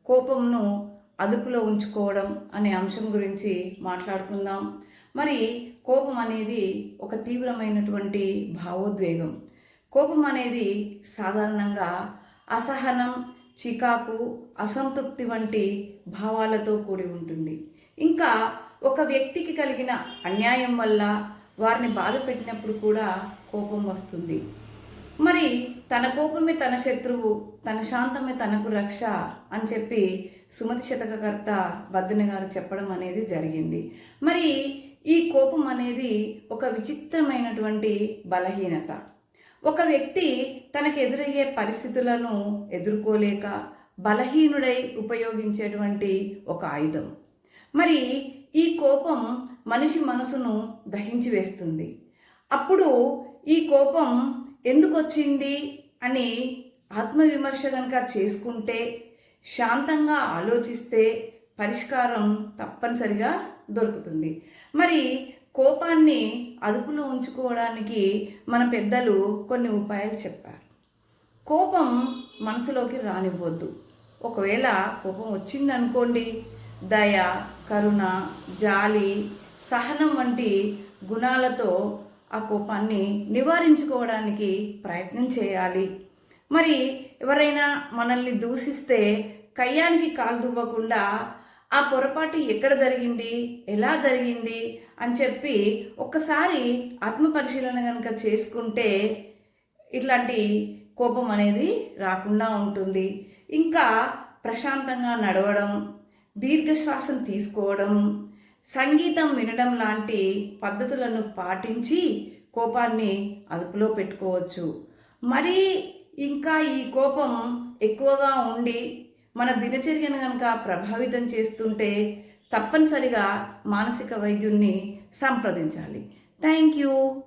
కోపంను అదుపులో ఉంచుకోవడం అనే అంశం గురించి మాట్లాడుకుందాం. మరి కోపం అనేది ఒక తీవ్రమైనటువంటి భావోద్వేగం. కోపం అనేది సాధారణంగా అసహనం, చికాకు, అసంతృప్తి వంటి భావాలతో కూడి ఉంటుంది. ఇంకా ఒక వ్యక్తికి కలిగిన అన్యాయం వల్ల వారిని బాధ పెట్టినప్పుడు కూడా కోపం వస్తుంది. మరి తన కోపమే తన శత్రువు, తన శాంతమే తనకు రక్ష అని చెప్పి సుమతి శతకకర్త బద్దెన గారు చెప్పడం అనేది జరిగింది. మరి ఈ కోపం అనేది ఒక విచిత్రమైనటువంటి బలహీనత. ఒక వ్యక్తి తనకు ఎదురయ్యే పరిస్థితులను ఎదుర్కోలేక బలహీనుడై ఉపయోగించేటువంటి ఒక ఆయుధం. మరి ఈ కోపం మనిషి మనసును దహించి వేస్తుంది. అప్పుడు ఈ కోపం ఎందుకు వచ్చింది అని ఆత్మవిమర్శ కనుక చేసుకుంటే, శాంతంగా ఆలోచిస్తే పరిష్కారం తప్పనిసరిగా దొరుకుతుంది. మరి కోపాన్ని అదుపులో ఉంచుకోవడానికి మన పెద్దలు కొన్ని ఉపాయాలు చెప్పారు. కోపం మనసులోకి రానివ్వద్దు. ఒకవేళ కోపం వచ్చిందనుకోండి, దయ, కరుణ, జాలి, సహనం వంటి గుణాలతో ఆ కోపాన్ని నివారించుకోవడానికి ప్రయత్నం చేయాలి. మరి ఎవరైనా మనల్ని దూషిస్తే కయ్యానికి కాలు దువ్వకుండా ఆ పొరపాటు ఎక్కడ జరిగింది, ఎలా జరిగింది అని చెప్పి ఒక్కసారి ఆత్మపరిశీలన కనుక చేసుకుంటే ఇట్లాంటి కోపం అనేది రాకుండా ఉంటుంది. ఇంకా ప్రశాంతంగా నడవడం, దీర్ఘశ్వాసం తీసుకోవడం, సంగీతం వినడం లాంటి పద్ధతులను పాటించి కోపాన్ని అదుపులో పెట్టుకోవచ్చు. మరి ఇంకా ఈ కోపం ఎక్కువగా ఉండి మన దినచర్యను కనుక ప్రభావితం చేస్తుంటే తప్పనిసరిగా మానసిక వైద్యున్ని సంప్రదించాలి. Thank you.